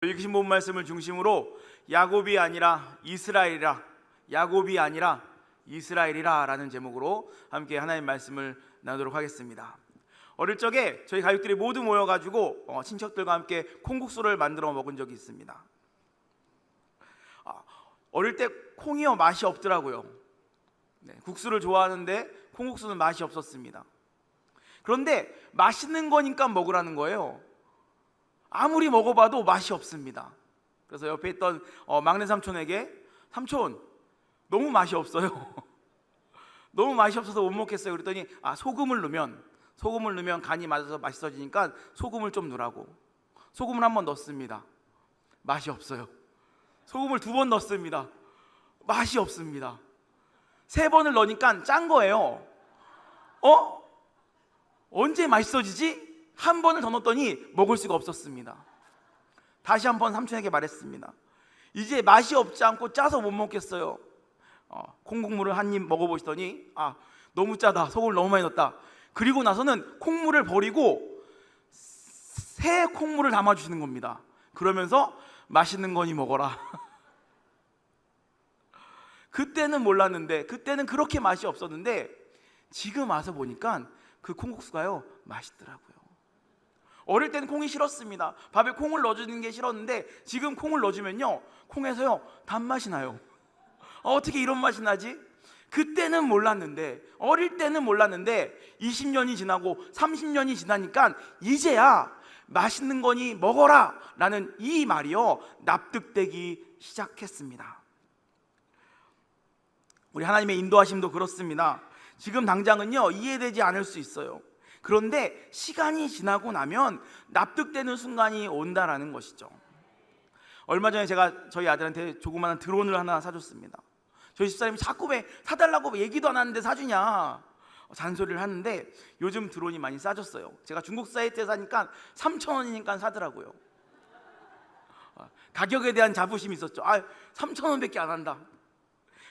읽으신 본 말씀을 중심으로 야곱이 아니라 이스라엘이라, 야곱이 아니라 이스라엘이라 라는 제목으로 함께 하나님의 말씀을 나누도록 하겠습니다. 어릴 적에 저희 가족들이 모두 모여가지고 친척들과 함께 콩국수를 만들어 먹은 적이 있습니다. 어릴 때 콩이요 맛이 없더라고요. 국수를 좋아하는데 콩국수는 맛이 없었습니다. 그런데 맛있는 거니까 먹으라는 거예요. 아무리 먹어봐도 맛이 없습니다. 그래서 옆에 있던 막내 삼촌에게, 삼촌 너무 맛이 없어요. 너무 맛이 없어서 못 먹겠어요. 그랬더니 소금을 넣으면 간이 맞아서 맛있어지니까 소금을 좀 넣으라고. 소금을 한 번 넣습니다. 맛이 없어요. 소금을 2번 넣습니다. 맛이 없습니다. 3번을 넣으니까 짠 거예요. 언제 맛있어지지? 한 번을 더 넣었더니 먹을 수가 없었습니다. 다시 한번 삼촌에게 말했습니다. 이제 맛이 없지 않고 짜서 못 먹겠어요. 콩국물을 한 입 먹어보시더니 너무 짜다, 소금을 너무 많이 넣었다. 그리고 나서는 콩물을 버리고 새 콩물을 담아주시는 겁니다. 그러면서 맛있는 거니 먹어라. 그때는 몰랐는데, 그때는 그렇게 맛이 없었는데 지금 와서 보니까 그 콩국수가요 맛있더라고요. 어릴 때는 콩이 싫었습니다. 밥에 콩을 넣어주는 게 싫었는데 지금 콩을 넣어주면요 콩에서요 단맛이 나요. 어떻게 이런 맛이 나지? 그때는 몰랐는데, 어릴 때는 몰랐는데 20년이 지나고 30년이 지나니까 이제야 맛있는 거니 먹어라 라는 이 말이요 납득되기 시작했습니다. 우리 하나님의 인도하심도 그렇습니다. 지금 당장은요 이해되지 않을 수 있어요. 그런데 시간이 지나고 나면 납득되는 순간이 온다라는 것이죠. 얼마 전에 제가 저희 아들한테 조그마한 드론을 하나 사줬습니다. 저희 집사람이 자꾸 왜 사달라고 얘기도 안 하는데 사주냐 잔소리를 하는데 요즘 드론이 많이 싸졌어요. 제가 중국 사이트에 사니까 3,000원이니까 사더라고요. 가격에 대한 자부심이 있었죠. 3,000원밖에 안 한다.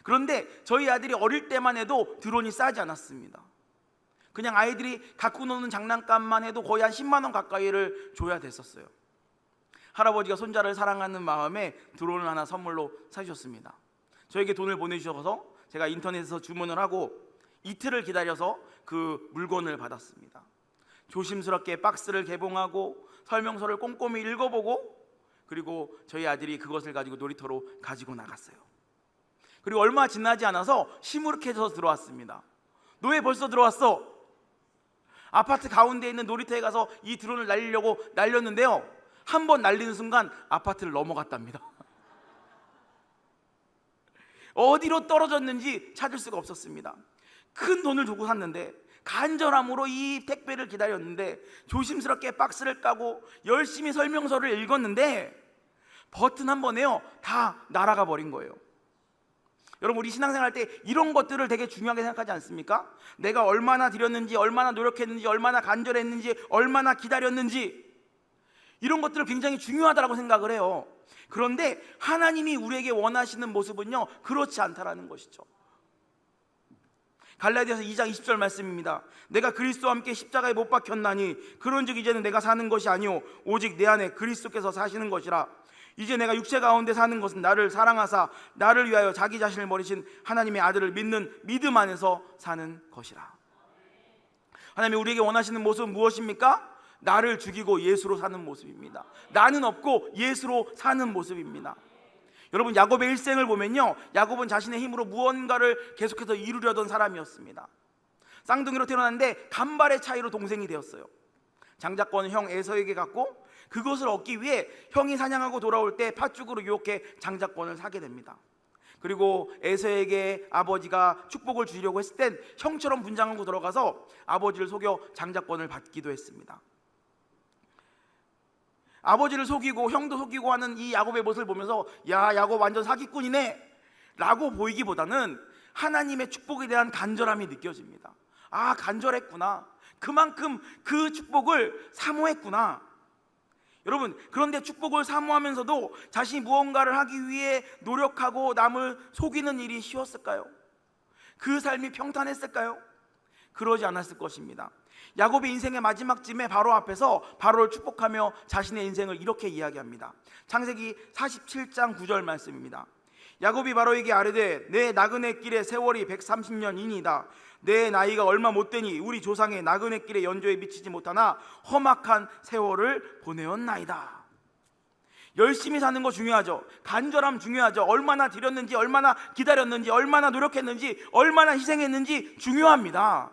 그런데 저희 아들이 어릴 때만 해도 드론이 싸지 않았습니다. 그냥 아이들이 갖고 노는 장난감만 해도 거의 한 10만 원 가까이를 줘야 됐었어요. 할아버지가 손자를 사랑하는 마음에 드론을 하나 선물로 사주셨습니다. 저에게 돈을 보내주셔서 제가 인터넷에서 주문을 하고 이틀을 기다려서 그 물건을 받았습니다. 조심스럽게 박스를 개봉하고 설명서를 꼼꼼히 읽어보고, 그리고 저희 아들이 그것을 가지고 놀이터로 가지고 나갔어요. 그리고 얼마 지나지 않아서 시무룩해져서 들어왔습니다. 너 왜 벌써 들어왔어? 아파트 가운데 있는 놀이터에 가서 이 드론을 날리려고 날렸는데요 한 번 날리는 순간 아파트를 넘어갔답니다. 어디로 떨어졌는지 찾을 수가 없었습니다. 큰 돈을 주고 샀는데 간절함으로 이 택배를 기다렸는데 조심스럽게 박스를 까고 열심히 설명서를 읽었는데 버튼 한 번에요 다 날아가 버린 거예요. 여러분, 우리 신앙생활 때 이런 것들을 되게 중요하게 생각하지 않습니까? 내가 얼마나 드렸는지, 얼마나 노력했는지, 얼마나 간절했는지, 얼마나 기다렸는지, 이런 것들을 굉장히 중요하다고 생각을 해요. 그런데 하나님이 우리에게 원하시는 모습은요 그렇지 않다라는 것이죠. 갈라디아서 2장 20절 말씀입니다. 내가 그리스도와 함께 십자가에 못 박혔나니 그런즉 이제는 내가 사는 것이 아니오 오직 내 안에 그리스도께서 사시는 것이라. 이제 내가 육체 가운데 사는 것은 나를 사랑하사 나를 위하여 자기 자신을 버리신 하나님의 아들을 믿는 믿음 안에서 사는 것이라. 하나님이 우리에게 원하시는 모습은 무엇입니까? 나를 죽이고 예수로 사는 모습입니다. 나는 없고 예수로 사는 모습입니다. 여러분, 야곱의 일생을 보면요 야곱은 자신의 힘으로 무언가를 계속해서 이루려던 사람이었습니다. 쌍둥이로 태어났는데 간발의 차이로 동생이 되었어요. 장자권은 형 에서에게 갔고 그것을 얻기 위해 형이 사냥하고 돌아올 때 팥죽으로 유혹해 장자권을 사게 됩니다. 그리고 에서에게 아버지가 축복을 주려고 했을 땐 형처럼 분장하고 들어가서 아버지를 속여 장자권을 받기도 했습니다. 아버지를 속이고 형도 속이고 하는 이 야곱의 모습을 보면서 야, 야곱 완전 사기꾼이네 라고 보이기보다는 하나님의 축복에 대한 간절함이 느껴집니다. 간절했구나, 그만큼 그 축복을 사모했구나. 여러분, 그런데 축복을 사모하면서도 자신이 무언가를 하기 위해 노력하고 남을 속이는 일이 쉬웠을까요? 그 삶이 평탄했을까요? 그러지 않았을 것입니다. 야곱의 인생의 마지막 쯤에 바로 앞에서 바로를 축복하며 자신의 인생을 이렇게 이야기합니다. 창세기 47장 9절 말씀입니다. 야곱이 바로에게 아뢰되 내 나그네 길의 세월이 130년이니이다. 내 나이가 얼마 못 되니 우리 조상의 나그네 길의 연조에 미치지 못하나 험악한 세월을 보내었나이다. 열심히 사는 거 중요하죠. 간절함 중요하죠. 얼마나 드렸는지, 얼마나 기다렸는지, 얼마나 노력했는지, 얼마나 희생했는지 중요합니다.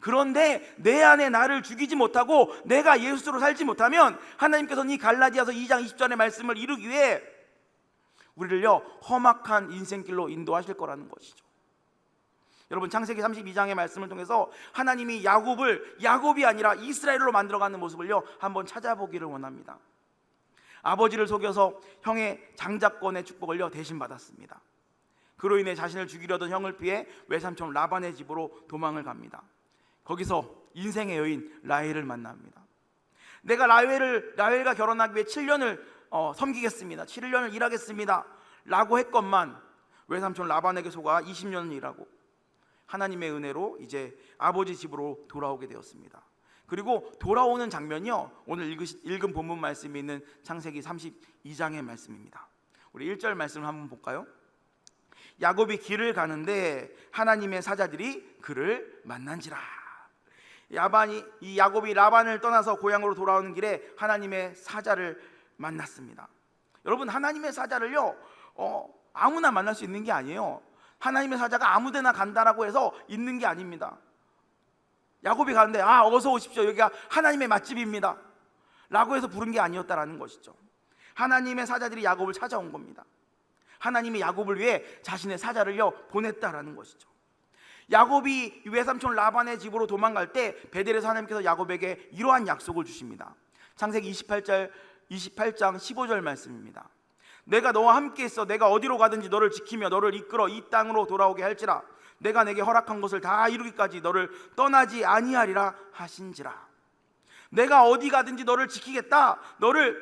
그런데 내 안에 나를 죽이지 못하고 내가 예수로 살지 못하면 하나님께서는 이 갈라디아서 2장 20절의 말씀을 이루기 위해 우리를요 험악한 인생길로 인도하실 거라는 것이죠. 여러분, 창세기 32장의 말씀을 통해서 하나님이 야곱이 아니라 이스라엘로 만들어가는 모습을요 한번 찾아보기를 원합니다. 아버지를 속여서 형의 장자권의 축복을요 대신 받았습니다. 그로 인해 자신을 죽이려던 형을 피해 외삼촌 라반의 집으로 도망을 갑니다. 거기서 인생의 여인 라헬을 만납니다. 내가 라헬과 결혼하기 위해 7년을 섬기겠습니다. 7년을 일하겠습니다 라고 했건만 외삼촌 라반에게 속아 20년을 일하고 하나님의 은혜로 이제 아버지 집으로 돌아오게 되었습니다. 그리고 돌아오는 장면이요 오늘 읽은 본문 말씀이 있는 창세기 32장의 말씀입니다. 우리 1절 말씀을 한번 볼까요? 야곱이 길을 가는데 하나님의 사자들이 그를 만난지라. 야곱이 라반을 떠나서 고향으로 돌아오는 길에 하나님의 사자를 만났습니다. 여러분, 하나님의 사자를요 아무나 만날 수 있는 게 아니에요. 하나님의 사자가 아무데나 간다라고 해서 있는 게 아닙니다. 야곱이 가는데 어서 오십시오, 여기가 하나님의 맛집입니다 라고 해서 부른 게 아니었다라는 것이죠. 하나님의 사자들이 야곱을 찾아온 겁니다. 하나님이 야곱을 위해 자신의 사자를요 보냈다라는 것이죠. 야곱이 외삼촌 라반의 집으로 도망갈 때 베델에서 하나님께서 야곱에게 이러한 약속을 주십니다. 창세기 28장 15절 말씀입니다. 내가 너와 함께 있어 내가 어디로 가든지 너를 지키며 너를 이끌어 이 땅으로 돌아오게 할지라. 내가 내게 허락한 것을 다 이루기까지 너를 떠나지 아니하리라 하신지라. 내가 어디 가든지 너를 지키겠다. 너를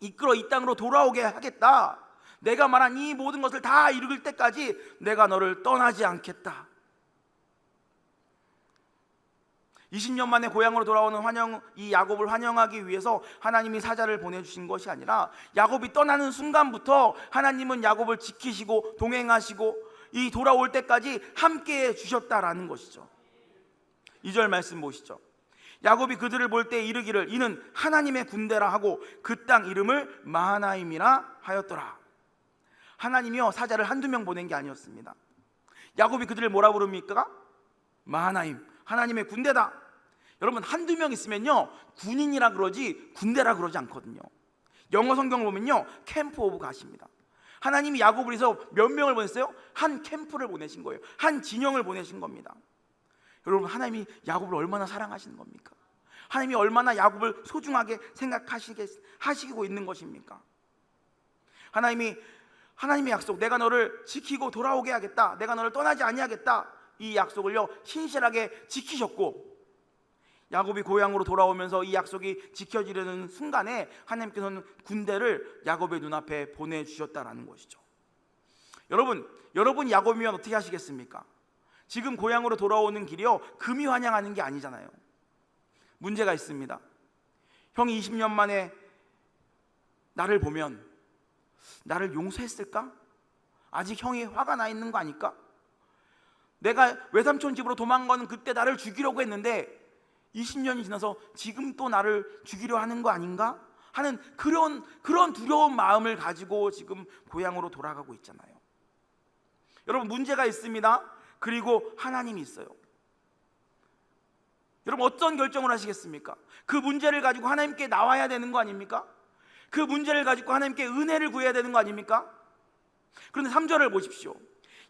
이끌어 이 땅으로 돌아오게 하겠다. 내가 말한 이 모든 것을 다 이룰 때까지 내가 너를 떠나지 않겠다. 20년 만에 고향으로 돌아오는 이 야곱을 환영하기 위해서 하나님이 사자를 보내주신 것이 아니라 야곱이 떠나는 순간부터 하나님은 야곱을 지키시고 동행하시고 이 돌아올 때까지 함께해 주셨다라는 것이죠. 2절 말씀 보시죠. 야곱이 그들을 볼 때 이르기를 이는 하나님의 군대라 하고 그 땅 이름을 마하나임이라 하였더라. 하나님이요 사자를 한두 명 보낸 게 아니었습니다. 야곱이 그들을 뭐라 부릅니까? 마하나임, 하나님의 군대다. 여러분, 한두 명 있으면요 군인이라 그러지 군대라 그러지 않거든요. 영어 성경을 보면요 캠프 오브 갓입니다. 하나님이 야곱을 위해서 몇 명을 보냈어요? 한 캠프를 보내신 거예요. 한 진영을 보내신 겁니다. 여러분, 하나님이 야곱을 얼마나 사랑하시는 겁니까? 하나님이 얼마나 야곱을 소중하게 생각하시고 있는 것입니까? 하나님의 약속, 내가 너를 지키고 돌아오게 하겠다, 내가 너를 떠나지 아니하겠다, 이 약속을요 신실하게 지키셨고, 야곱이 고향으로 돌아오면서 이 약속이 지켜지려는 순간에 하나님께서는 군대를 야곱의 눈앞에 보내주셨다라는 것이죠. 여러분 야곱이면 어떻게 하시겠습니까? 지금 고향으로 돌아오는 길이요 금이 환영하는 게 아니잖아요. 문제가 있습니다. 형이 20년 만에 나를 보면 나를 용서했을까? 아직 형이 화가 나 있는 거 아닐까? 내가 외삼촌 집으로 도망가는 그때 나를 죽이려고 했는데 20년이 지나서 지금 또 나를 죽이려 하는 거 아닌가? 하는 그런 두려운 마음을 가지고 지금 고향으로 돌아가고 있잖아요. 여러분, 문제가 있습니다. 그리고 하나님이 있어요. 여러분, 어떤 결정을 하시겠습니까? 그 문제를 가지고 하나님께 나와야 되는 거 아닙니까? 그 문제를 가지고 하나님께 은혜를 구해야 되는 거 아닙니까? 그런데 3절을 보십시오.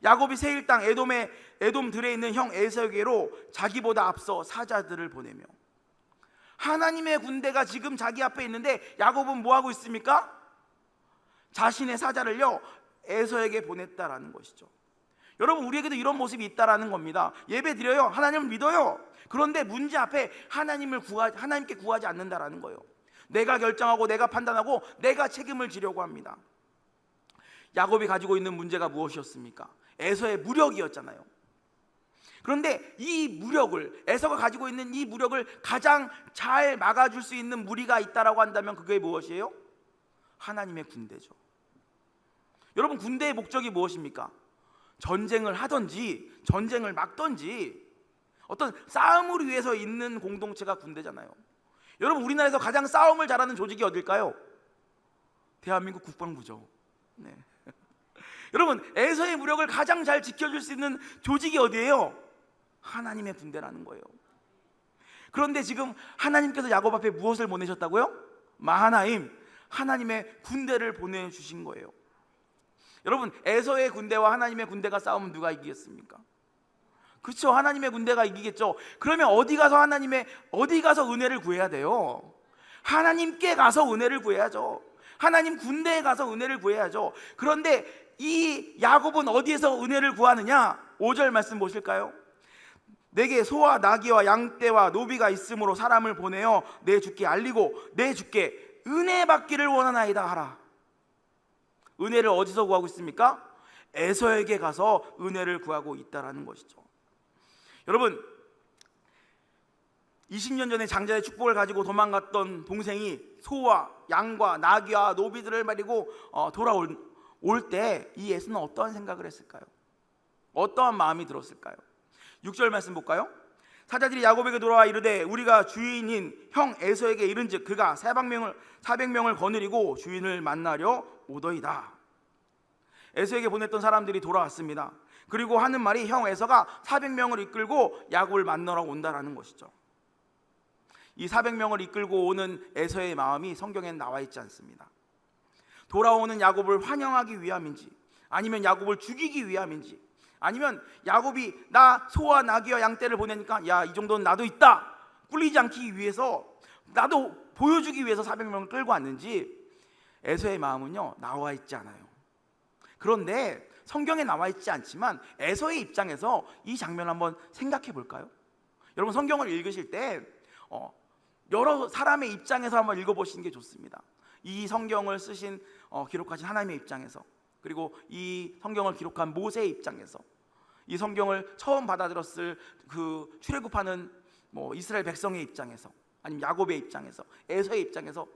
야곱이 세일 땅 에돔 들에 있는 형 에서에게로 자기보다 앞서 사자들을 보내며, 하나님의 군대가 지금 자기 앞에 있는데 야곱은 뭐 하고 있습니까? 자신의 사자를요 에서에게 보냈다라는 것이죠. 여러분, 우리에게도 이런 모습이 있다라는 겁니다. 예배 드려요, 하나님을 믿어요. 그런데 문제 앞에 하나님께 구하지 않는다라는 거예요. 내가 결정하고 내가 판단하고 내가 책임을 지려고 합니다. 야곱이 가지고 있는 문제가 무엇이었습니까? 에서의 무력이었잖아요. 그런데 이 무력을, 에서가 가지고 있는 이 무력을 가장 잘 막아줄 수 있는 무리가 있다라고 한다면 그게 무엇이에요? 하나님의 군대죠. 여러분, 군대의 목적이 무엇입니까? 전쟁을 하든지 전쟁을 막든지 어떤 싸움을 위해서 있는 공동체가 군대잖아요. 여러분, 우리나라에서 가장 싸움을 잘하는 조직이 어딜까요? 대한민국 국방부죠. 네. 여러분, 에서의 무력을 가장 잘 지켜줄 수 있는 조직이 어디예요? 하나님의 군대라는 거예요. 그런데 지금 하나님께서 야곱 앞에 무엇을 보내셨다고요? 마하나임, 하나님의 군대를 보내주신 거예요. 여러분, 에서의 군대와 하나님의 군대가 싸우면 누가 이기겠습니까? 그렇죠, 하나님의 군대가 이기겠죠. 그러면 어디 가서 은혜를 구해야 돼요? 하나님께 가서 은혜를 구해야죠. 하나님 군대에 가서 은혜를 구해야죠. 그런데 이 야곱은 어디에서 은혜를 구하느냐? 5절 말씀 보실까요? 내게 소와 나귀와 양떼와 노비가 있으므로 사람을 보내어 내 주께 알리고 내 주께 은혜 받기를 원하나이다 하라. 은혜를 어디서 구하고 있습니까? 에서에게 가서 은혜를 구하고 있다라는 것이죠. 여러분, 20년 전에 장자의 축복을 가지고 도망갔던 동생이 소와 양과 나귀와 노비들을 데리고 돌아올 때 이 에서는 어떠한 생각을 했을까요? 어떠한 마음이 들었을까요? 6절 말씀 볼까요? 사자들이 야곱에게 돌아와 이르되 우리가 주인인 형 에서에게 이른즉 그가 400명을 거느리고 주인을 만나려 오더이다. 에서에게 보냈던 사람들이 돌아왔습니다. 그리고 하는 말이 형 에서가 400명을 이끌고 야곱을 만나러 온다라는 것이죠. 이 400명을 이끌고 오는 에서의 마음이 성경에는 나와 있지 않습니다. 돌아오는 야곱을 환영하기 위함인지, 아니면 야곱을 죽이기 위함인지, 아니면 야곱이 나 소와 나귀와 양떼를 보내니까 야, 이 정도는 나도 있다, 꿀리지 않기 위해서, 나도 보여주기 위해서 400명을 끌고 왔는지, 에서의 마음은요 나와 있지 않아요. 그런데 성경에 나와 있지 않지만 에서의 입장에서 이 장면을 한번 생각해 볼까요? 여러분, 성경을 읽으실 때 여러 사람의 입장에서 한번 읽어보시는 게 좋습니다. 이 성경을 쓰신 기록하신 하나님의 입장에서, 그리고 이 성경을 기록한 모세의 입장에서, 이 성경을 처음 받아들였을 그 출애굽하는 이스라엘 백성의 입장에서, 아니면 야곱의 입장에서, 에서의 입장에서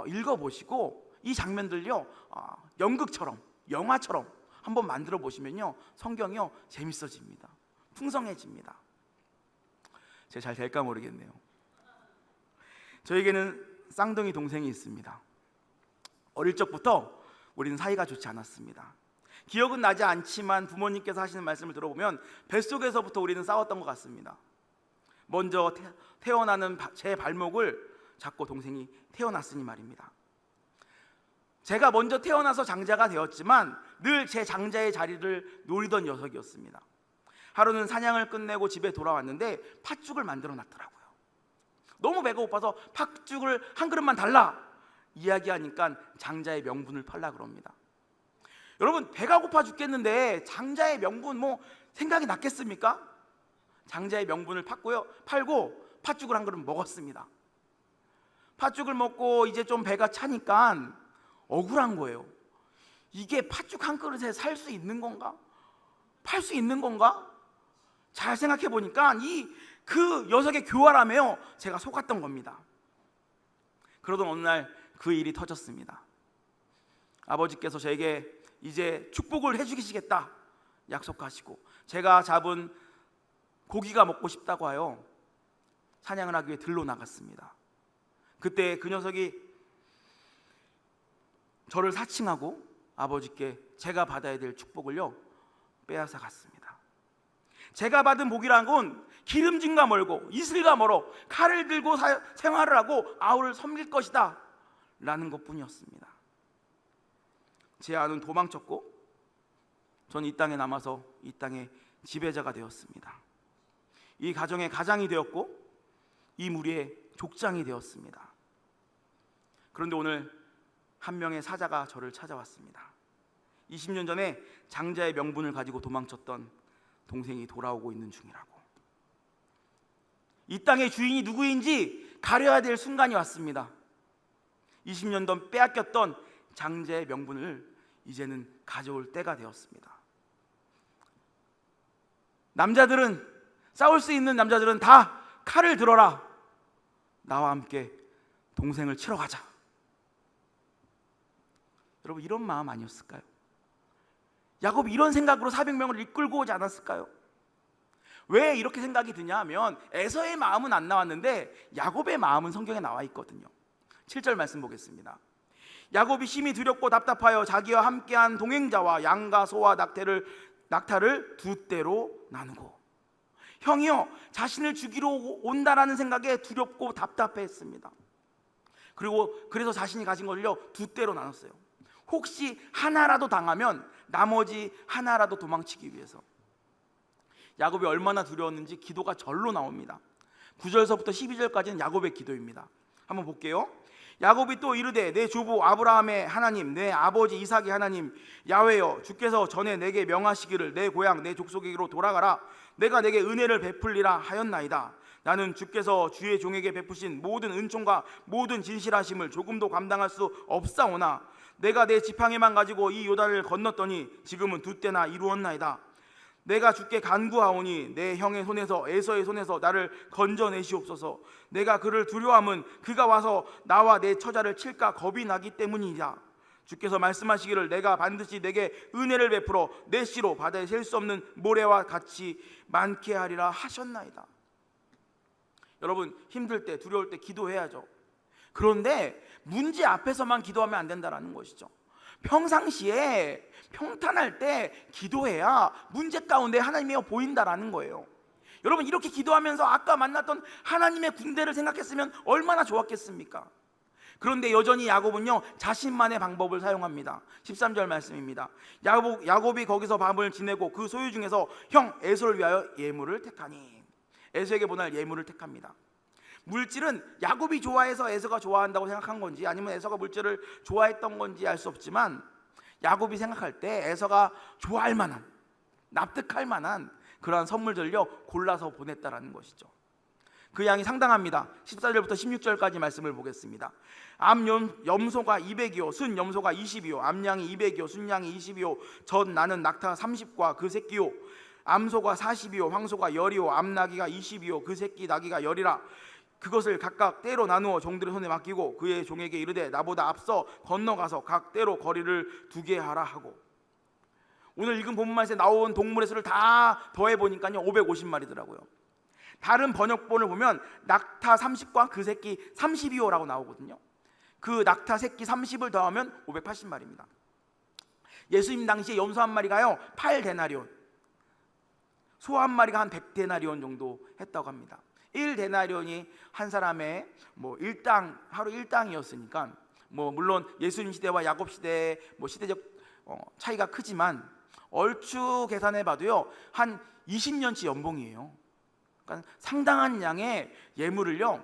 읽어보시고 이 장면들요 연극처럼, 영화처럼 한번 만들어 보시면요 성경이요 재밌어집니다. 풍성해집니다. 제가 잘 될까 모르겠네요. 저에게는 쌍둥이 동생이 있습니다. 어릴 적부터 우리는 사이가 좋지 않았습니다. 기억은 나지 않지만 부모님께서 하시는 말씀을 들어보면 뱃속에서부터 우리는 싸웠던 것 같습니다. 먼저 태어나는 제 발목을 잡고 동생이 태어났으니 말입니다. 제가 먼저 태어나서 장자가 되었지만 늘 제 장자의 자리를 노리던 녀석이었습니다. 하루는 사냥을 끝내고 집에 돌아왔는데 팥죽을 만들어 놨더라고요. 너무 배가 고파서 팥죽을 한 그릇만 달라 이야기하니까 장자의 명분을 팔라 그럽니다. 여러분, 배가 고파 죽겠는데 장자의 명분 생각이 났겠습니까? 장자의 명분을 팔고 팥죽을 한 그릇 먹었습니다. 팥죽을 먹고 이제 좀 배가 차니까 억울한 거예요. 이게 팥죽 한 그릇에 살 수 있는 건가? 팔 수 있는 건가? 잘 생각해 보니까 그 녀석의 교활함에요 제가 속았던 겁니다. 그러던 어느 날 그 일이 터졌습니다. 아버지께서 저에게 이제 축복을 해주시겠다 약속하시고, 제가 잡은 고기가 먹고 싶다고 하여 사냥을 하기 위해 들로 나갔습니다. 그때 그 녀석이 저를 사칭하고 아버지께 제가 받아야 될 축복을요 빼앗아 갔습니다. 제가 받은 복이란 건 기름짐과 멀고 이슬과 멀어 칼을 들고 생활을 하고 아우를 섬길 것이다 라는 것뿐이었습니다. 제 아는 도망쳤고 저는 이 땅에 남아서 이 땅의 지배자가 되었습니다. 이 가정의 가장이 되었고 이 무리의 족장이 되었습니다. 그런데 오늘 한 명의 사자가 저를 찾아왔습니다. 20년 전에 장자의 명분을 가지고 도망쳤던 동생이 돌아오고 있는 중이라고. 이 땅의 주인이 누구인지 가려야 될 순간이 왔습니다. 20년 전 빼앗겼던 장자의 명분을 이제는 가져올 때가 되었습니다. 남자들은 싸울 수 있는 남자들은 다 칼을 들어라. 나와 함께 동생을 치러 가자. 여러분, 이런 마음 아니었을까요? 야곱이 이런 생각으로 400명을 이끌고 오지 않았을까요? 왜 이렇게 생각이 드냐 하면 에서의 마음은 안 나왔는데 야곱의 마음은 성경에 나와 있거든요. 7절 말씀 보겠습니다. 야곱이 심히 두렵고 답답하여 자기와 함께한 동행자와 양과 소와 낙타를 두 떼로 나누고. 형이요, 자신을 죽이러 온다라는 생각에 두렵고 답답했습니다. 그래서 자신이 가진 걸요 두 떼로 나눴어요. 혹시 하나라도 당하면 나머지 하나라도 도망치기 위해서. 야곱이 얼마나 두려웠는지 기도가 절로 나옵니다. 9절서부터 12절까지는 야곱의 기도입니다. 한번 볼게요. 야곱이 또 이르되 내 조부 아브라함의 하나님, 내 아버지 이삭의 하나님 야훼여, 주께서 전에 내게 명하시기를 내 고향 내 족속에게로 돌아가라. 내가 내게 은혜를 베풀리라 하였나이다. 나는 주께서 주의 종에게 베푸신 모든 은총과 모든 진실하심을 조금도 감당할 수 없사오나 내가 내 지팡이만 가지고 이 요단을 건넜더니 지금은 두 때나 이루었나이다. 내가 주께 간구하오니 내 형의 손에서 에서의 손에서 나를 건져내시옵소서. 내가 그를 두려워함은 그가 와서 나와 내 처자를 칠까 겁이 나기 때문이다. 주께서 말씀하시기를 내가 반드시 내게 은혜를 베풀어 내 씨로 바다에 셀 수 없는 모래와 같이 많게 하리라 하셨나이다. 여러분, 힘들 때 두려울 때 기도해야죠. 그런데 문제 앞에서만 기도하면 안 된다는 것이죠. 평상시에 평탄할 때 기도해야 문제 가운데 하나님이 보인다라는 거예요. 여러분, 이렇게 기도하면서 아까 만났던 하나님의 군대를 생각했으면 얼마나 좋았겠습니까? 그런데 여전히 야곱은요 자신만의 방법을 사용합니다. 13절 말씀입니다. 야곱이 거기서 밤을 지내고 그 소유 중에서 형 에서를 위하여 예물을 택하니. 에서에게 보낼 예물을 택합니다. 물질은 야곱이 좋아해서 에서가 좋아한다고 생각한 건지 아니면 에서가 물질을 좋아했던 건지 알 수 없지만 야곱이 생각할 때 에서가 좋아할 만한, 납득할 만한 그러한 선물들을요 골라서 보냈다라는 것이죠. 그 양이 상당합니다. 14절부터 16절까지 말씀을 보겠습니다. 암염소가 200이요 순염소가 20이요 암양이 200이요 순양이 20이요 전 나는 낙타 30과 그 새끼요 암소가 40이요 황소가 10이요 암나귀가 20이요 그 새끼 나귀가 10이라. 그것을 각각 떼로 나누어 종들의 손에 맡기고 그의 종에게 이르되 나보다 앞서 건너가서 각 떼로 거리를 두게 하라 하고. 오늘 읽은 본문에서 나온 동물의 수를 다 더해보니까요 550마리더라고요. 다른 번역본을 보면 낙타 30과 그 새끼 30이요라고 나오거든요. 그 낙타 새끼 30을 더하면 580마리입니다. 예수님 당시에 염소 한 마리가요 8데나리온, 소 한 마리가 한 100데나리온 정도 했다고 합니다. 1데나리온이 한 사람의 일당, 하루 1당이었으니까 물론 예수님 시대와 야곱 시대의 시대적 차이가 크지만 얼추 계산해 봐도요 한 20년치 연봉이에요. 그러니까 상당한 양의 예물을요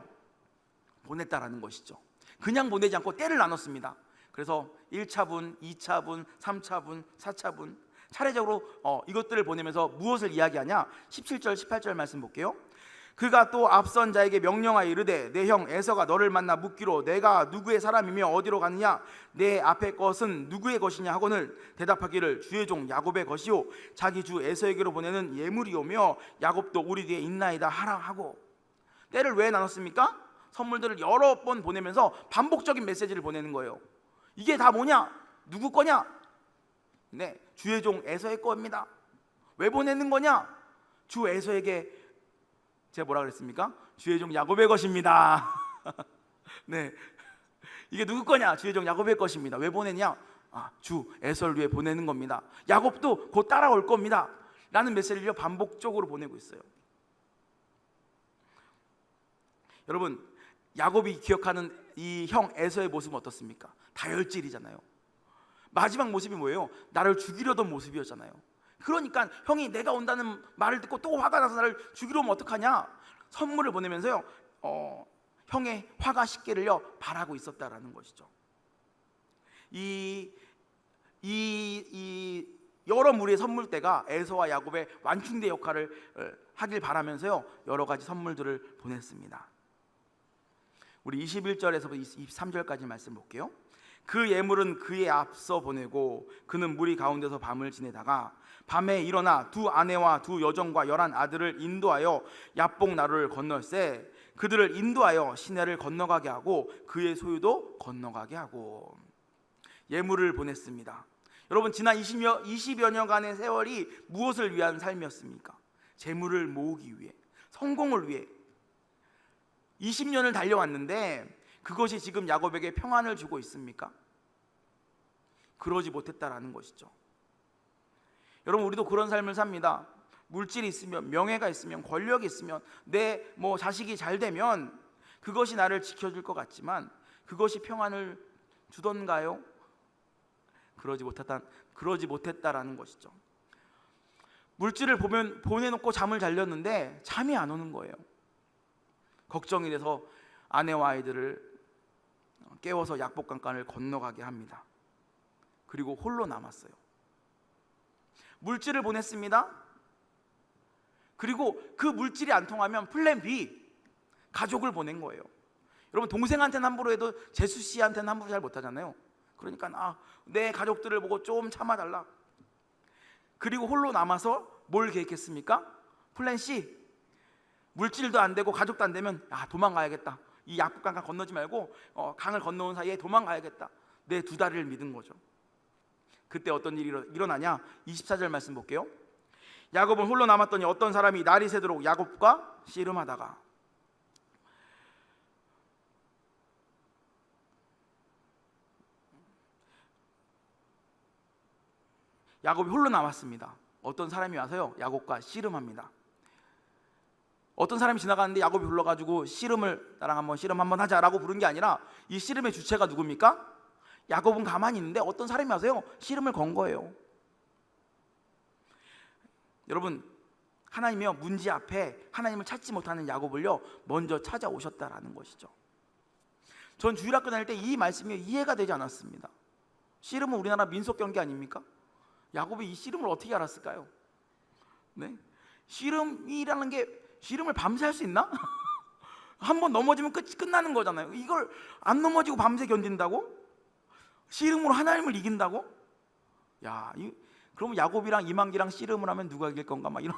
보냈다라는 것이죠. 그냥 보내지 않고 때를 나눴습니다. 그래서 1차분, 2차분, 3차분, 4차분 차례적으로 이것들을 보내면서 무엇을 이야기하냐? 17절, 18절 말씀 볼게요. 그가 또 앞선 자에게 명령하여 이르되 내 형 에서가 너를 만나 묻기로 내가 누구의 사람이며 어디로 가느냐? 내 앞에 것은 누구의 것이냐 하거늘 대답하기를 주의 종 야곱의 것이요 자기 주 에서에게로 보내는 예물이오며 야곱도 우리 뒤에 있나이다 하라 하고. 때를 왜 나눴습니까? 선물들을 여러 번 보내면서 반복적인 메시지를 보내는 거예요. 이게 다 뭐냐? 누구 거냐? 네, 주의 종 에서의 겁니다. 왜 보내는 거냐? 주 에서에게 제가 뭐라 그랬습니까? 주의 종 야곱의 것입니다. 네, 이게 누구 거냐? 주의 종 야곱의 것입니다. 왜 보내냐? 주 에서를 위해 보내는 겁니다. 야곱도 곧 따라올 겁니다 라는 메시지를 반복적으로 보내고 있어요. 여러분, 야곱이 기억하는 이 형 에서의 모습은 어떻습니까? 다혈질이잖아요. 마지막 모습이 뭐예요? 나를 죽이려던 모습이었잖아요. 그러니까 형이 내가 온다는 말을 듣고 또 화가 나서 나를 죽이러 오면 어떡하냐? 선물을 보내면서요 형의 화가 식기를요 바라고 있었다라는 것이죠. 이 여러 무리의 선물대가 에서와 야곱의 완충대 역할을 하길 바라면서요 여러 가지 선물들을 보냈습니다. 우리 21절에서부터 23절까지 말씀 볼게요. 그 예물은 그의 앞서 보내고 그는 무리 가운데서 밤을 지내다가 밤에 일어나 두 아내와 두 여종과 11 아들을 인도하여 야복 나루를 건널세 그들을 인도하여 시내를 건너가게 하고 그의 소유도 건너가게 하고 예물을 보냈습니다. 여러분, 지난 20여 년간의 세월이 무엇을 위한 삶이었습니까? 재물을 모으기 위해, 성공을 위해 20년을 달려왔는데 그것이 지금 야곱에게 평안을 주고 있습니까? 그러지 못했다라는 것이죠. 여러분, 우리도 그런 삶을 삽니다. 물질이 있으면, 명예가 있으면, 권력이 있으면, 내 자식이 잘 되면 그것이 나를 지켜줄 것 같지만 그것이 평안을 주던가요? 그러지 못했다라는 것이죠. 물질을 보내놓고 잠을 잘렸는데 잠이 안 오는 거예요. 걱정이 돼서 아내와 아이들을 깨워서 약복강간을 건너가게 합니다. 그리고 홀로 남았어요. 물질을 보냈습니다. 그리고 그 물질이 안 통하면 플랜 B, 가족을 보낸 거예요. 여러분, 동생한테는 함부로 해도 재수 씨한테는 함부로 잘 못하잖아요. 그러니까 내 가족들을 보고 좀 참아달라. 그리고 홀로 남아서 뭘 계획했습니까? 플랜 C. 물질도 안 되고 가족도 안 되면 도망가야겠다. 이 약복강 건너지 말고 강을 건너온 사이에 도망가야겠다. 내 두 다리를 믿은 거죠. 그때 어떤 일이 일어나냐? 24절 말씀 볼게요. 야곱은 홀로 남았더니 어떤 사람이 날이 새도록 야곱과 씨름하다가 야곱이 홀로 남았습니다. 어떤 사람이 와서요 야곱과 씨름합니다. 어떤 사람이 지나가는데 야곱이 불러가지고 나랑 한번 씨름 한번 하자라고 부른 게 아니라 이 씨름의 주체가 누굽니까? 야곱은 가만히 있는데 어떤 사람이 와서요 씨름을 건 거예요. 여러분, 하나님이요 문제 앞에 하나님을 찾지 못하는 야곱을요 먼저 찾아오셨다라는 것이죠. 전 주일학교 다닐 때 이 말씀이 이해가 되지 않았습니다. 씨름은 우리나라 민속 경기 아닙니까? 야곱이 이 씨름을 어떻게 알았을까요? 네? 씨름이라는 게 씨름을 밤새 할 수 있나? 한번 넘어지면 끝나는 거잖아요. 이걸 안 넘어지고 밤새 견딘다고? 씨름으로 하나님을 이긴다고? 그러면 야곱이랑 이만기랑 씨름을 하면 누가 이길 건가? 막 이런.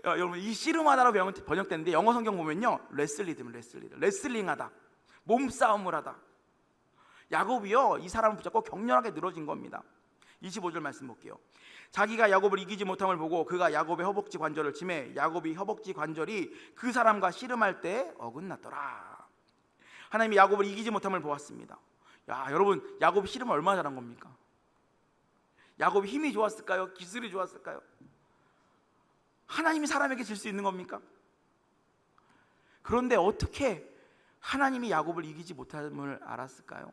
여러분, 이 씨름하다라고 번역되는데 영어 성경 보면요 레슬링하다, 몸싸움을 하다. 야곱이요 이 사람을 붙잡고 격렬하게 늘어진 겁니다. 25절 말씀 볼게요. 자기가 야곱을 이기지 못함을 보고 그가 야곱의 허벅지 관절을 치매 야곱이 허벅지 관절이 그 사람과 씨름할 때 어긋났더라. 하나님이 야곱을 이기지 못함을 보았습니다. 여러분, 야곱이 씨름을 얼마나 잘한 겁니까? 야곱이 힘이 좋았을까요? 기술이 좋았을까요? 하나님이 사람에게 질 수 있는 겁니까? 그런데 어떻게 하나님이 야곱을 이기지 못함을 알았을까요?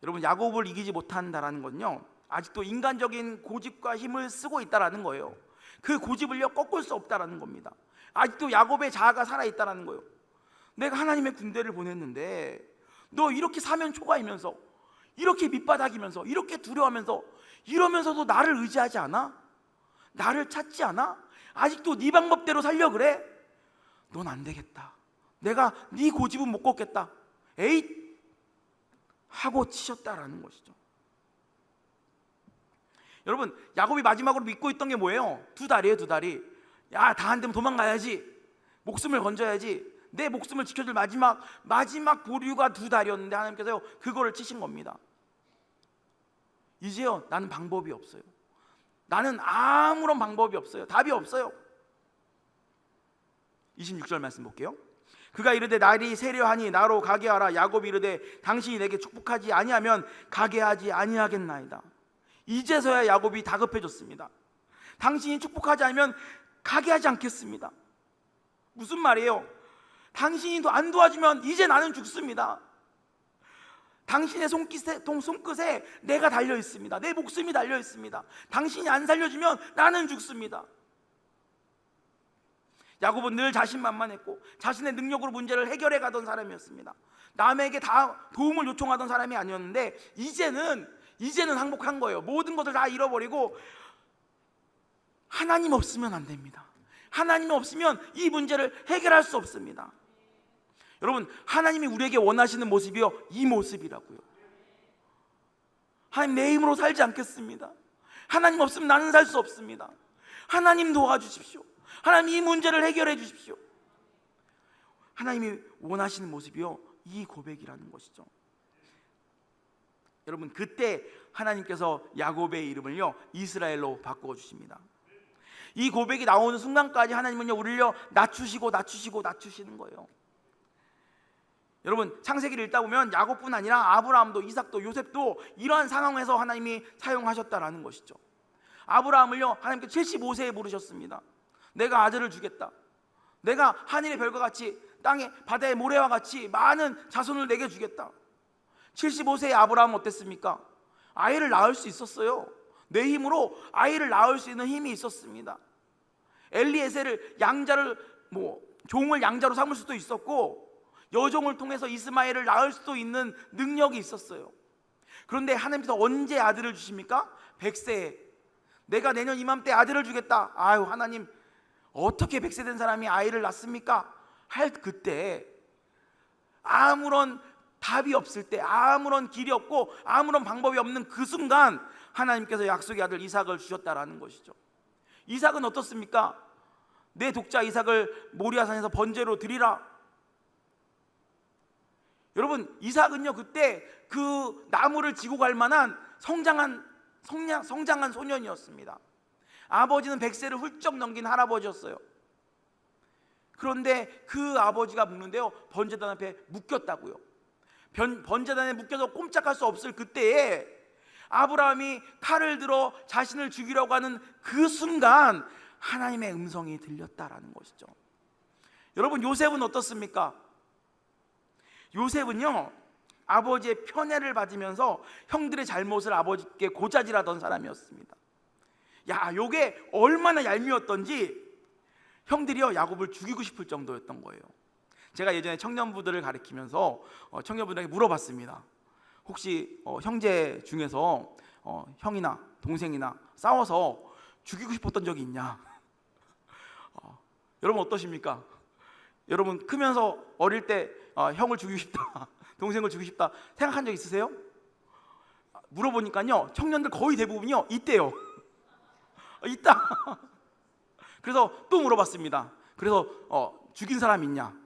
여러분, 야곱을 이기지 못한다라는 건요 아직도 인간적인 고집과 힘을 쓰고 있다라는 거예요. 그 고집을요 꺾을 수 없다라는 겁니다. 아직도 야곱의 자아가 살아있다라는 거예요. 내가 하나님의 군대를 보냈는데 너 이렇게 사면 초과이면서 이렇게 밑바닥이면서 이렇게 두려워하면서 이러면서도 나를 의지하지 않아? 나를 찾지 않아? 아직도 네 방법대로 살려 그래? 넌 안 되겠다. 내가 네 고집은 못 꺾겠다. 에잇! 하고 치셨다라는 것이죠. 여러분, 야곱이 마지막으로 믿고 있던 게 뭐예요? 두 다리예요, 두 다리. 다 안 되면 도망가야지. 목숨을 건져야지. 내 목숨을 지켜줄 마지막 보류가 두 다리였는데 하나님께서요 그거를 치신 겁니다. 이제요 나는 방법이 없어요. 나는 아무런 방법이 없어요. 답이 없어요. 26절 말씀 볼게요. 그가 이르되 날이 세려하니 나로 가게 하라. 야곱이 이르되 당신이 내게 축복하지 아니하면 가게 하지 아니하겠나이다. 이제서야 야곱이 다급해졌습니다. 당신이 축복하지 않으면 가게 하지 않겠습니다. 무슨 말이에요? 당신이 안 도와주면 이제 나는 죽습니다. 당신의 손끝에 내가 달려 있습니다. 내 목숨이 달려 있습니다. 당신이 안 살려주면 나는 죽습니다. 야곱은 늘 자신만만했고 자신의 능력으로 문제를 해결해 가던 사람이었습니다. 남에게 다 도움을 요청하던 사람이 아니었는데 이제는 항복한 거예요. 모든 것을 다 잃어버리고 하나님 없으면 안 됩니다. 하나님 없으면 이 문제를 해결할 수 없습니다. 여러분, 하나님이 우리에게 원하시는 모습이요, 이 모습이라고요. 하나님, 내 힘으로 살지 않겠습니다. 하나님 없으면 나는 살 수 없습니다. 하나님 도와주십시오. 하나님, 이 문제를 해결해 주십시오. 하나님이 원하시는 모습이요, 이 고백이라는 것이죠. 여러분, 그때 하나님께서 야곱의 이름을요, 이스라엘로 바꾸어 주십니다. 이 고백이 나오는 순간까지 하나님은요, 우리를 낮추시고 낮추시고 낮추시는 거예요. 여러분, 창세기를 읽다 보면 야곱뿐 아니라 아브라함도, 이삭도, 요셉도 이러한 상황에서 하나님이 사용하셨다라는 것이죠. 아브라함을요, 하나님께 75세에 부르셨습니다. 내가 아들을 주겠다. 내가 하늘의 별과 같이 땅에 바다의 모래와 같이 많은 자손을 내게 주겠다. 75세의 아브라함은 어땠습니까? 아이를 낳을 수 있었어요. 내 힘으로 아이를 낳을 수 있는 힘이 있었습니다. 엘리에셀을 양자를 종을 양자로 삼을 수도 있었고, 여종을 통해서 이스마엘을 낳을 수도 있는 능력이 있었어요. 그런데 하나님께서 언제 아들을 주십니까? 100세에 내가 내년 이맘때 아들을 주겠다. 아유, 하나님, 어떻게 100세 된 사람이 아이를 낳습니까? 할 그때, 아무런 답이 없을 때, 아무런 길이 없고 아무런 방법이 없는 그 순간 하나님께서 약속의 아들 이삭을 주셨다라는 것이죠. 이삭은 어떻습니까? 내 독자 이삭을 모리아산에서 번제로 드리라. 여러분, 이삭은요, 그때 그 나무를 지고 갈 만한 성장한 소년이었습니다. 아버지는 100세를 훌쩍 넘긴 할아버지였어요. 그런데 그 아버지가 묵는데요, 번제단 앞에 묶였다고요. 번제단에 묶여서 꼼짝할 수 없을 그때에 아브라함이 칼을 들어 자신을 죽이려고 하는 그 순간 하나님의 음성이 들렸다라는 것이죠. 여러분, 요셉은 어떻습니까? 요셉은요, 아버지의 편애를 받으면서 형들의 잘못을 아버지께 고자질하던 사람이었습니다. 야, 요게 얼마나 얄미웠던지 형들이요, 야곱을 죽이고 싶을 정도였던 거예요. 제가 예전에 청년부들을 가르치면서 청년부들에게 물어봤습니다. 혹시 형제 중에서 형이나 동생이나 싸워서 죽이고 싶었던 적이 있냐? 여러분 어떠십니까? 여러분 크면서 어릴 때 형을 죽이고 싶다, 동생을 죽이고 싶다 생각한 적 있으세요? 물어보니까요, 청년들 거의 대부분이요, 있대요. 있다. 그래서 또 물어봤습니다. 그래서 죽인 사람 있냐?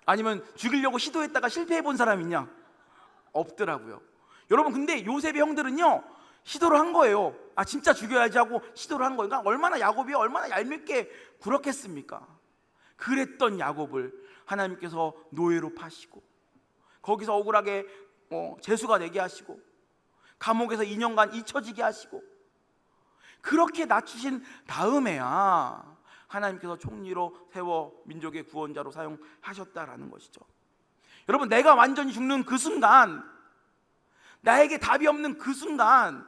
아니면 죽이려고 시도했다가 실패해 본 사람 있냐? 없더라고요. 여러분, 근데 요셉의 형들은요, 시도를 한 거예요. 아, 진짜 죽여야지 하고 시도를 한 거예요. 그러니까 얼마나 야곱이 얼마나 얄밉게 굴었겠습니까? 그랬던 야곱을 하나님께서 노예로 파시고, 거기서 억울하게 재수가 되게 하시고, 감옥에서 2년간 잊혀지게 하시고, 그렇게 낮추신 다음에야 하나님께서 총리로 세워 민족의 구원자로 사용하셨다라는 것이죠. 여러분, 내가 완전히 죽는 그 순간, 나에게 답이 없는 그 순간,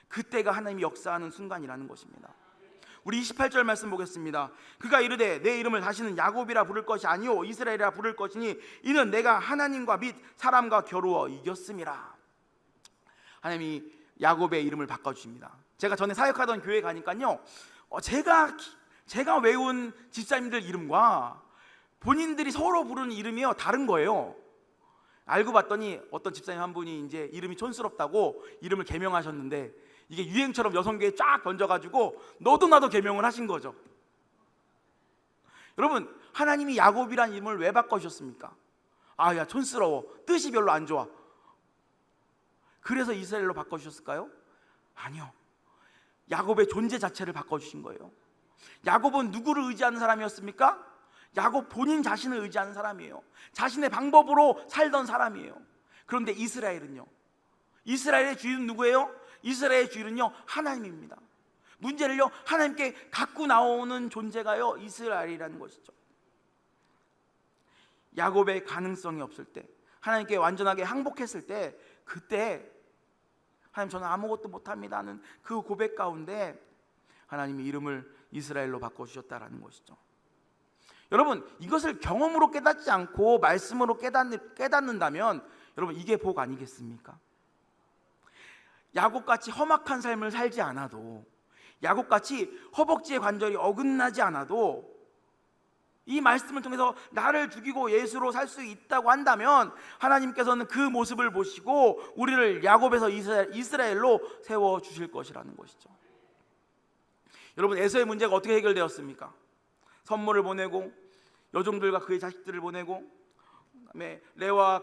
그때가 하나님이 역사하는 순간이라는 것입니다. 우리 28절 말씀 보겠습니다. 그가 이르되 내 이름을 다시는 야곱이라 부를 것이 아니요 이스라엘이라 부를 것이니 이는 내가 하나님과 및 사람과 겨루어 이겼음이라. 하나님이 야곱의 이름을 바꿔주십니다. 제가 전에 사역하던 교회 가니까요, 제가 외운 집사님들 이름과 본인들이 서로 부르는 이름이요, 다른 거예요. 알고 봤더니 어떤 집사님 한 분이 이제 이름이 촌스럽다고 이름을 개명하셨는데, 이게 유행처럼 여성계에 쫙 던져가지고 너도 나도 개명을 하신 거죠. 여러분, 하나님이 야곱이란 이름을 왜 바꿔주셨습니까? 아, 야, 촌스러워, 뜻이 별로 안 좋아, 그래서 이스라엘로 바꿔주셨을까요? 아니요, 야곱의 존재 자체를 바꿔주신 거예요. 야곱은 누구를 의지하는 사람이었습니까? 야곱 본인 자신을 의지하는 사람이에요. 자신의 방법으로 살던 사람이에요. 그런데 이스라엘은요, 이스라엘의 주인은 누구예요? 이스라엘의 주인은요, 하나님입니다. 문제를요, 하나님께 갖고 나오는 존재가요, 이스라엘이라는 것이죠. 야곱의 가능성이 없을 때, 하나님께 완전하게 항복했을 때, 그때 하나님, 저는 아무것도 못합니다 하는 그 고백 가운데 하나님이 이름을 이스라엘로 바꿔주셨다라는 것이죠. 여러분, 이것을 경험으로 깨닫지 않고 말씀으로 깨닫는다면 여러분, 이게 복 아니겠습니까? 야곱같이 험악한 삶을 살지 않아도, 야곱같이 허벅지의 관절이 어긋나지 않아도 이 말씀을 통해서 나를 죽이고 예수로 살 수 있다고 한다면 하나님께서는 그 모습을 보시고 우리를 야곱에서 이스라엘로 세워 주실 것이라는 것이죠. 여러분, 에서의 문제가 어떻게 해결되었습니까? 선물을 보내고 여종들과 그의 자식들을 보내고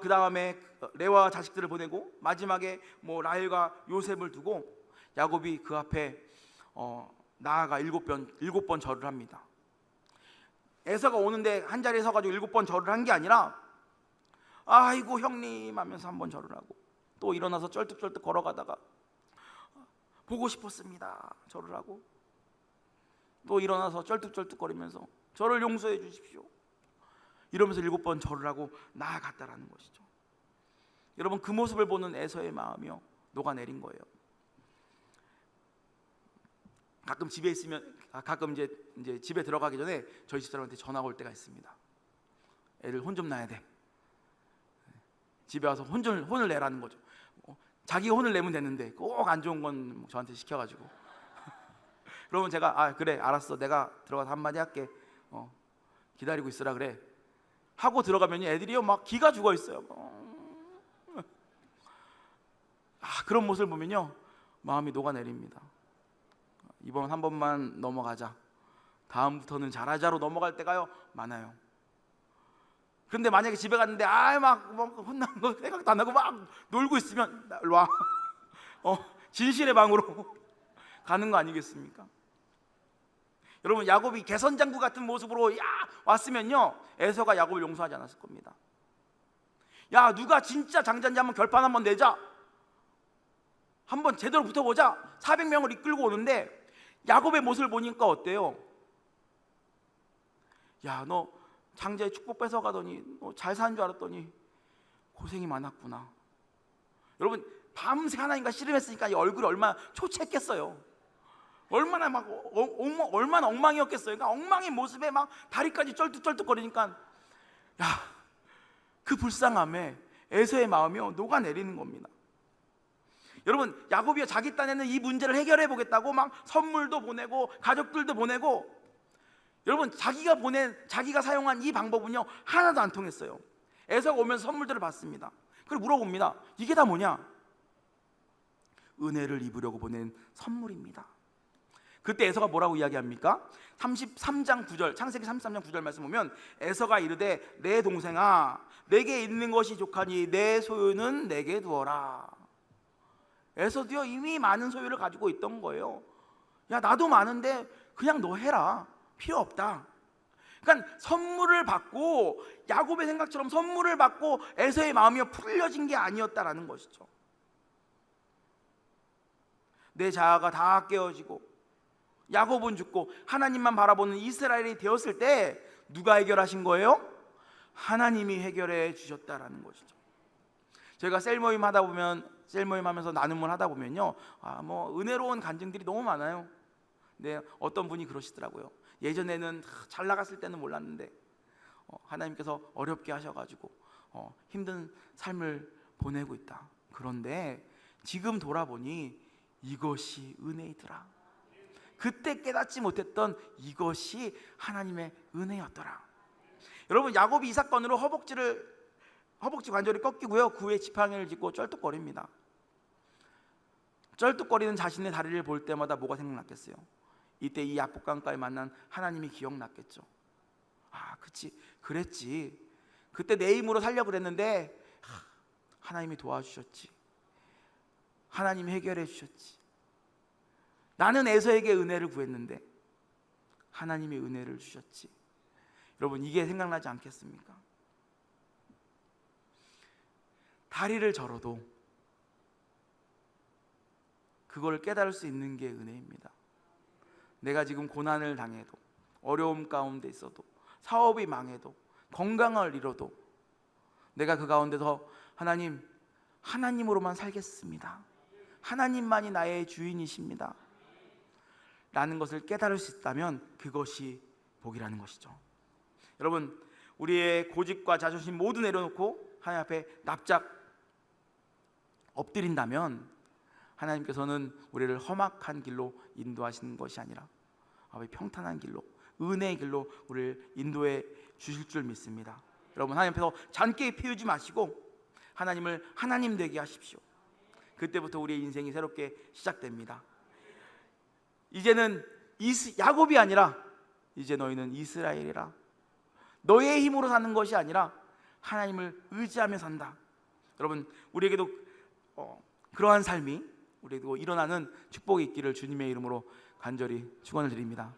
그다음에 레와 자식들을 보내고 마지막에 라헬과 요셉을 두고 야곱이 그 앞에 나아가 일곱 번 절을 합니다. 에서가 오는데 한 자리에 서가지고 7번 절을 한 게 아니라 아이고 형님 하면서 한 번 절을 하고 또 일어나서 쩔뚝쩔뚝 걸어가다가 보고 싶었습니다 절을 하고 또 일어나서 쩔뚝쩔뚝거리면서 저를 용서해 주십시오 이러면서 7번 절을 하고 나아갔다라는 것이죠. 여러분, 그 모습을 보는 에서의 마음이요 녹아내린 거예요. 가끔 집에 있으면 이제 집에 들어가기 전에 저희 집사람한테 전화가 올 때가 있습니다. 애들 혼 좀 나야 돼. 집에 와서 혼을 내라는 거죠. 자기가 혼을 내면 되는데 꼭 안 좋은 건 저한테 시켜가지고 그러면 제가 그래 알았어 내가 들어가서 한마디 할게 기다리고 있으라 그래 하고 들어가면 애들이요 막 기가 죽어 있어요. 그런 모습을 보면요 마음이 녹아내립니다. 이번 한 번만 넘어가자, 다음부터는 잘하자로 넘어갈 때가요 많아요. 그런데 만약에 집에 갔는데 막 혼난 거 생각도 안 나고 막 놀고 있으면 일로 와 진실의 방으로 가는 거 아니겠습니까? 여러분, 야곱이 개선장구 같은 모습으로 왔으면요 에서가 야곱을 용서하지 않았을 겁니다. 야, 누가 진짜 장자인지 한번 결판 한번 내자, 한번 제대로 붙어보자. 400명을 이끌고 오는데 야곱의 모습을 보니까 어때요? 야, 너 장자의 축복 뺏어가더니 너 잘 사는 줄 알았더니 고생이 많았구나. 여러분, 밤새 하나님과 씨름했으니까 이 얼굴이 얼마나 초췌했겠어요. 얼마나 얼마나 엉망이었겠어요. 그러니까 엉망인 모습에 막 다리까지 쩔뚝쩔뚝거리니까 그 불쌍함에 에서의 마음이요 녹아내리는 겁니다. 여러분, 야곱이 자기 딴에는 이 문제를 해결해 보겠다고 막 선물도 보내고 가족들도 보내고, 여러분 자기가 사용한 이 방법은요 하나도 안 통했어요. 에서가 오면서 선물들을 받습니다. 그리고 물어봅니다. 이게 다 뭐냐? 은혜를 입으려고 보낸 선물입니다. 그때 에서가 뭐라고 이야기합니까? 33장 9절, 창세기 33장 9절 말씀 보면 에서가 이르되 내 동생아 내게 있는 것이 족하니 내 소유는 내게 두어라. 에서도요 이미 많은 소유를 가지고 있던 거예요. 야, 나도 많은데 그냥 너 해라, 필요 없다. 그러니까 선물을 받고, 야곱의 생각처럼 선물을 받고 에서의 마음이 풀려진 게 아니었다라는 것이죠. 내 자아가 다 깨어지고 야곱은 죽고 하나님만 바라보는 이스라엘이 되었을 때 누가 해결하신 거예요? 하나님이 해결해 주셨다라는 것이죠. 저희가 셀모임 하면서 나눔을 하다 보면요 은혜로운 간증들이 너무 많아요. 근데 어떤 분이 그러시더라고요. 예전에는 잘 나갔을 때는 몰랐는데 하나님께서 어렵게 하셔가지고 힘든 삶을 보내고 있다. 그런데 지금 돌아보니 이것이 은혜이더라. 그때 깨닫지 못했던 이것이 하나님의 은혜였더라. 여러분, 야곱이 이 사건으로 허벅지 관절이 꺾이고요 그 후에 지팡이를 짚고 쩔뚝거립니다. 쩔뚝거리는 자신의 다리를 볼 때마다 뭐가 생각났겠어요? 이때 이 야복강가에 만난 하나님이 기억났겠죠. 그치, 그랬지. 그때 내 힘으로 살려고 그랬는데 하나님이 도와주셨지. 하나님이 해결해 주셨지. 나는 에서에게 은혜를 구했는데 하나님이 은혜를 주셨지. 여러분, 이게 생각나지 않겠습니까? 다리를 절어도 그걸 깨달을 수 있는 게 은혜입니다. 내가 지금 고난을 당해도, 어려움 가운데 있어도, 사업이 망해도, 건강을 잃어도 내가 그 가운데서 하나님으로만 살겠습니다, 하나님만이 나의 주인이십니다 라는 것을 깨달을 수 있다면 그것이 복이라는 것이죠. 여러분, 우리의 고집과 자존심 모두 내려놓고 하나님 앞에 납작 엎드린다면 하나님께서는 우리를 험악한 길로 인도하시는 것이 아니라 평탄한 길로, 은혜의 길로 우리를 인도해 주실 줄 믿습니다. 여러분, 하나님 앞에서 잔깨 피우지 마시고 하나님을 하나님 되게 하십시오. 그때부터 우리의 인생이 새롭게 시작됩니다. 이제는 야곱이 아니라 이제 너희는 이스라엘이라. 너의 힘으로 사는 것이 아니라 하나님을 의지하며 산다. 여러분, 우리에게도 그러한 삶이 우리에게도 일어나는 축복이 있기를 주님의 이름으로 간절히 축원을 드립니다.